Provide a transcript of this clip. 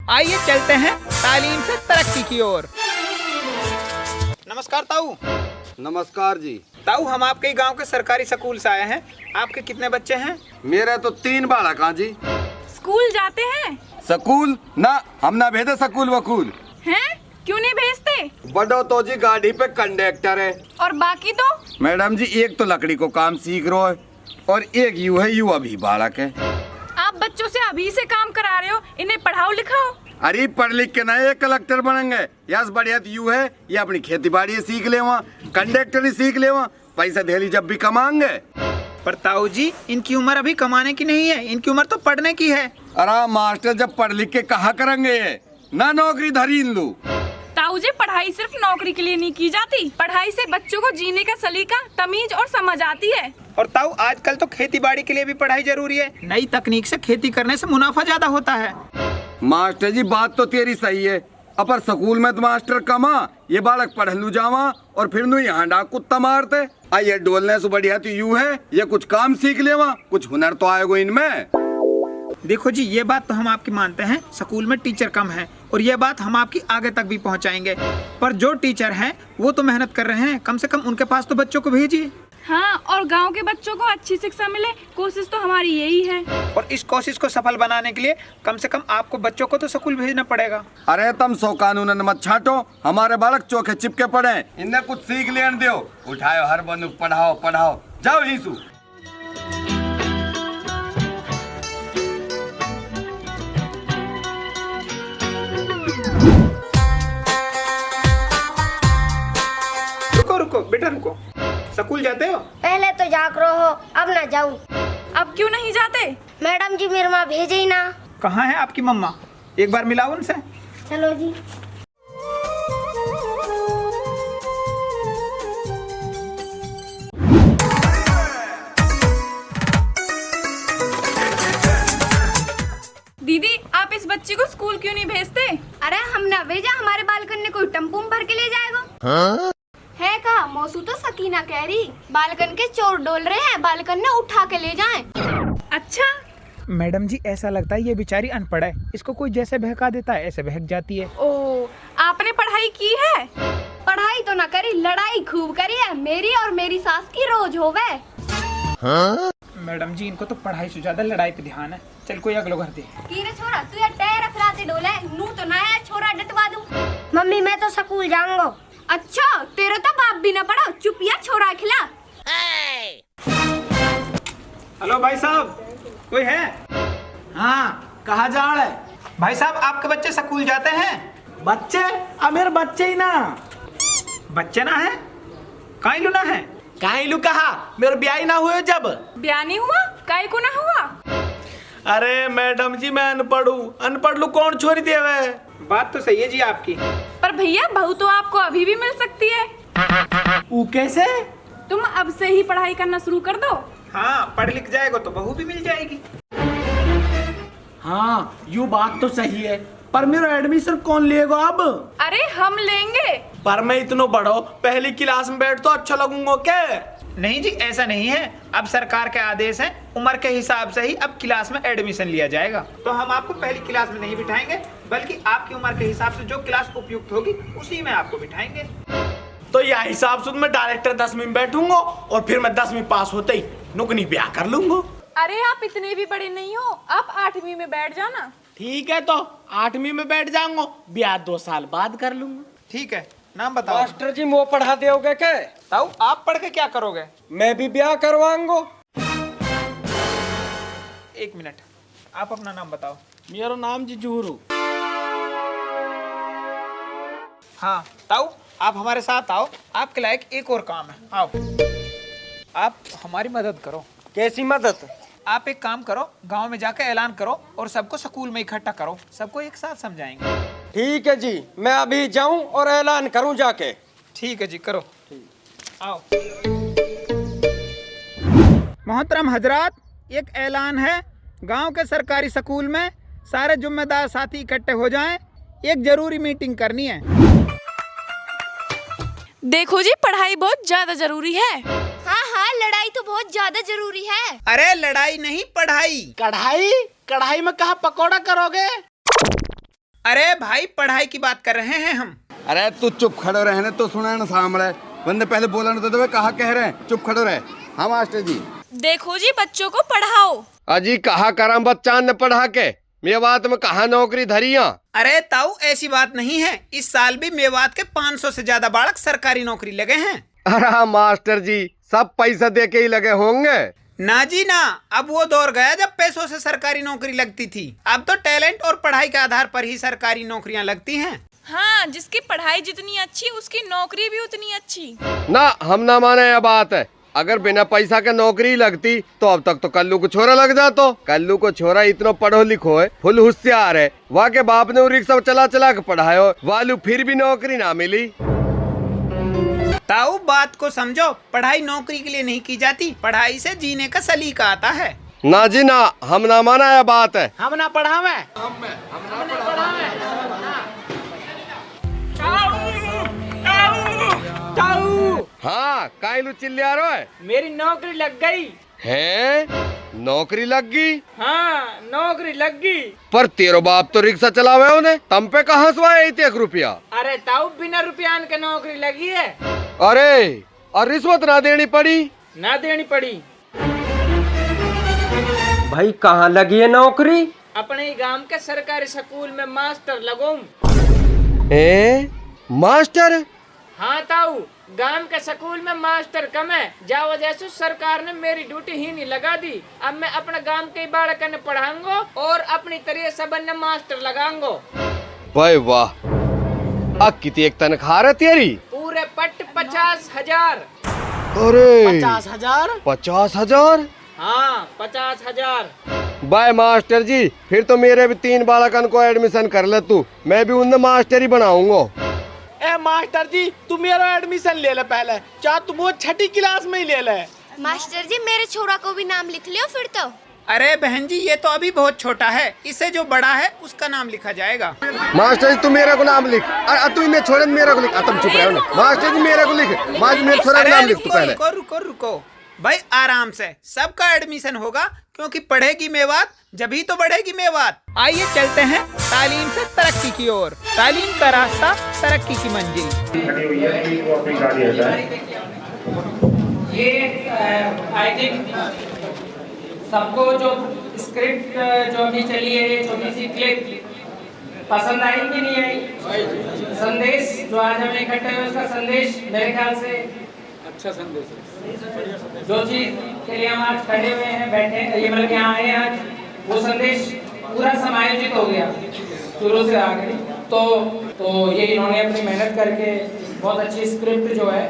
आइए चलते हैं तालीम से तरक्की की ओर। नमस्कार ताऊ। नमस्कार जी। ताऊ, हम आपके गांव के सरकारी स्कूल से आए हैं। आपके कितने बच्चे हैं? मेरे तो 3 बालक हैं जी। स्कूल जाते हैं? स्कूल ना, हम ना भेजे स्कूल वकूल। हैं? क्यों नहीं भेजते? बड़ो तो जी गाड़ी पे कंडक्टर है। और बाकी तो? मैडम जी, एक तो लकड़ी को काम सीख रहा है और एक यू है, यू अभी बालक है। आप बच्चों से अभी से काम करा रहे हो, इन्हें पढ़ाओ लिखाओ। अरे पढ़ लिख के ना ये कलेक्टर बनेंगे। यस बढ़िया तो यू है, ये अपनी खेती बाड़ी सीख ले, वहाँ कंडक्टर ही सीख ले, वहाँ पैसा धेली जब भी कमाएंगे। पर ताऊ जी, इनकी उम्र अभी कमाने की नहीं है, इनकी उम्र तो पढ़ने की है। अरे मास्टर जब पढ़ लिख के कहा करेंगे ये, ना नौकरी धरी इन लू। ताऊ जी, पढ़ाई सिर्फ नौकरी के लिए नहीं की जाती, पढ़ाई से बच्चों को जीने का सलीका, तमीज और समझ आती है। और ताऊ, आजकल तो खेती बाड़ी के लिए भी पढ़ाई जरूरी है। नई तकनीक से खेती करने से मुनाफा ज्यादा होता है। मास्टर जी, बात तो तेरी सही है, अपर स्कूल में तो मास्टर कमा, ये बालक पढ़ लू जावा और फिर नु यहाँ डाक कुत्ता मारते। ये डोलने से बढ़िया तो यू है, ये कुछ काम सीख लेवा, कुछ हुनर तो आएगा इनमें। देखो जी, ये बात तो हम आपकी मानते हैं, स्कूल में टीचर कम है और ये बात हम आपकी आगे तक भी पहुंचाएंगे। पर जो टीचर हैं वो तो मेहनत कर रहे हैं, कम से कम उनके पास तो बच्चों को भेजिए। हाँ, और गांव के बच्चों को अच्छी शिक्षा मिले, कोशिश तो हमारी यही है। और इस कोशिश को सफल बनाने के लिए कम से कम आपको बच्चों को तो स्कूल भेजना पड़ेगा। अरे तुम सौ कानून मत छाटो, हमारे बालक चौके चिपके पड़े, इन्हें कुछ सीख लेने दो। उठाओ हर बंदूक, पढ़ाओ पढ़ाओ, जाओ हीसू। रुको रुको बेटा रुको, स्कूल जाते हो? पहले तो जाग रहो हो, अब ना जाऊं। अब क्यों नहीं जाते? मैडम जी मेरे माँ भेजे ही ना। कहाँ है आपकी मम्मा? एक बार मिलाओ उनसे। चलो जी। दीदी, आप इस बच्ची को स्कूल क्यों नहीं भेजते? अरे हम ना भेजा, हमारे बालकन ने कोई टम्पू में भर के ले जाएगा। है कहा मौसू तो सकीना कह रही, बालकन के चोर डोल रहे हैं, बालकन ने उठा के ले जाएं। अच्छा मैडम जी, ऐसा लगता है ये बेचारी अनपढ़ है, इसको कोई जैसे बहका देता है ऐसे बहक जाती है। ओ, आपने पढ़ाई की है? पढ़ाई तो ना करी, लड़ाई खूब करी है, मेरी और मेरी सास की रोज होवे। मैडम जी, इनको तो पढ़ाई से ज्यादा लड़ाई पे ध्यान है। चल कोई अगलो घर दे। कीरे छोरा, तू ये टायर अफराते डोले, नू तो ना है छोरा डटवा दूं। मम्मी मैं तो स्कूल जाऊंगा। अच्छा, तेरा तो बाप भी ना पढ़ा, चुपिया छोरा खिला। हेलो भाई साहब, कोई है? हाँ, कहाँ जा रहा है? भाई साहब, आपके बच्चे स्कूल जाते हैं? बच्चे? अब मेरे बच्चे ही ना। बच्चे ना है? काई लुना है? काहे लू कहा? मेरे ब्याह ना हुए जब। ब्याह नहीं हुआ? काहे को ना हुआ? अरे मैडम जी, मैं अनपढ़ हूँ, अनपढ़ लू कौन छोड़ देवे? बात तो सही है जी आपकी। पर भैया, बहू तो आपको अभी भी मिल सकती है। वो कैसे? तुम अब से ही पढ़ाई करना शुरू कर दो। हाँ, पढ़ लिख जाएगा तो बहू भी मिल जाएगी। हाँ, यू बात तो सही है, पर मेरा एडमिशन कौन लेगा अब? अरे हम लेंगे। पर मैं इतना बड़ो, पहली क्लास में बैठ तो अच्छा लगूंगा क्या? नहीं जी, ऐसा नहीं है, अब सरकार के आदेश है, उम्र के हिसाब से ही अब क्लास में एडमिशन लिया जाएगा। तो हम आपको पहली क्लास में नहीं बिठाएंगे, बल्कि आपकी उम्र के हिसाब से जो क्लास उपयुक्त होगी उसी में आपको बिठाएंगे। तो यह हिसाब से मैं डायरेक्टर 10वीं में बैठूंगा और फिर मैं 10वीं पास होते ही नुकनी ब्याह कर लूंगा। अरे आप इतने भी बड़े नहीं हो, आप 8वीं में बैठ जाना। ठीक है, तो 8वीं में बैठ जाऊंगा, ब्याह 2 साल बाद कर लूंगा। ठीक है, नाम बताओ। मास्टर जी, वो पढ़ा दोगे क्या? ताऊ, आप पढ़ के क्या करोगे? मैं भी ब्याह करवाऊंगा। 1 मिनट, आप अपना नाम बताओ। मेरा नाम जी जूरू। हाँ ताऊ, आप हमारे साथ आओ, आपके लायक एक और काम है। आओ, आप हमारी मदद करो। कैसी मदद? आप एक काम करो, गांव में जाकर ऐलान करो और सबको स्कूल में इकट्ठा करो, सबको एक साथ समझाएंगे। ठीक है जी, मैं अभी जाऊं और ऐलान करूं जाके। ठीक है जी, करो। आओ। मोहतरम हजरात, एक ऐलान है, गांव के सरकारी स्कूल में सारे जिम्मेदार साथी इकट्ठे हो जाएं, एक जरूरी मीटिंग करनी है। देखो जी, पढ़ाई बहुत ज्यादा जरूरी है। हाँ हाँ, लड़ाई तो बहुत ज्यादा जरूरी है। अरे लड़ाई नहीं, पढ़ाई। कढ़ाई? कढ़ाई में कहा पकौड़ा करोगे? अरे भाई पढ़ाई की बात कर रहे हैं हम। अरे तू चुप खड़ो रहने तो सुना ना सामने बंदे पहले बोला ना तो कहा कह रहे हैं चुप खड़ो रहे। हाँ मास्टर जी। देखो जी बच्चों को पढ़ाओ। अजी कहा करम बच्चा ने पढ़ा के मेवात में कहा नौकरी धरिया। अरे ताऊ ऐसी बात नहीं है, इस साल भी मेवात के 500 से ज्यादा बालक सरकारी नौकरी लगे हैं। अरे मास्टर जी सब पैसा दे के ही लगे होंगे। ना जी ना, अब वो दौर गया जब पैसों से सरकारी नौकरी लगती थी। अब तो टैलेंट और पढ़ाई के आधार पर ही सरकारी नौकरियां लगती हैं। हाँ, जिसकी पढ़ाई जितनी अच्छी उसकी नौकरी भी उतनी अच्छी। ना हम ना माने यह बात है। अगर बिना पैसा के नौकरी लगती तो अब तक तो कल्लू को छोरा लग जातो। कल्लू को छोरा इतना पढ़ो लिखो है, फुल होशियार है। वहाँ के बाप ने रिक्शा चला चला के पढ़ायो, वालू फिर भी नौकरी ना मिली। ताऊ बात को समझो, पढ़ाई नौकरी के लिए नहीं की जाती, पढ़ाई से जीने का सलीका आता है। ना जी ना, हम ना माना यह बात है। हम ना पढ़ावे। हाँ काइलू चिल्लिया रो है। मेरी नौकरी लग गई हैं? नौकरी लग गई? हाँ नौकरी लग गई। पर तेरो बाप तो रिक्शा चलावे उन्हें, तम पे कहाँ से आया 1 रुपया? अरे ताऊ बिना रुपयान के नौकरी लगी है। अरे और रिश्वत ना देनी पड़ी? ना देनी पड़ी। भाई कहाँ लगी है नौकरी? अपने ही गांव के सरकारी स्कूल में मास्टर लगूं। मास्टर? हाँ ताऊ, गांव के स्कूल में मास्टर कम है, जा वजह से सरकार ने मेरी ड्यूटी ही नहीं लगा दी। अब मैं अपने गांव के बालक ने पढ़ाऊंगा और अपनी तरह सबन ने मास्टर लगाऊंगा। भाई वाह, अब कितनी एक तनख्वाह है तेरी? पूरे पट 50,000। अरे 50,000? 50,000? हाँ 50,000। बाय मास्टर जी, फिर तो मेरे भी 3 बालकन को एडमिशन कर ले तू, मैं भी उन्हें मास्टर ही बनाऊंगा। ए मास्टर जी तू मेरा एडमिशन ले ले पहले, चाहे तुम वो 6ठी क्लास में ही ले ले। मास्टर जी मेरे छोरा को भी नाम लिख लियो फिर तो। अरे बहन जी ये तो अभी बहुत छोटा है, इससे जो बड़ा है उसका नाम लिखा जाएगा। मास्टर जी तू मेरे को नाम लिख। तू मैं छोड़े मेरे को लिख। तुम चुप रहो ना। मास्टर जी मेरे को लिख, मेरे छोरा का नाम लिख तू पहले। रुको रुको रुको भाई, आराम से सबका एडमिशन होगा, क्योंकि पढ़ेगी मेवात जभी तो बढ़ेगी मेवात। आइए चलते हैं तालीम से तरक्की की ओर, तालीम का रास्ता तरक्की की मंजिल। ये आई थिंक सबको जो स्क्रिप्ट जो अभी चली है, ये छोटी सी क्लिप पसंद आई कि नहीं आई? संदेश जो आज हम इकट्ठे हुए उसका संदेश मेरे ख्याल से अच्छा संदेश है। जो चीज के लिए हम आज खड़े हुए हैं, बैठे ये मतलब यहाँ आए आज, वो संदेश पूरा समायोजित हो गया शुरू से आगे। तो ये इन्होंने अपनी मेहनत करके बहुत अच्छी स्क्रिप्ट जो है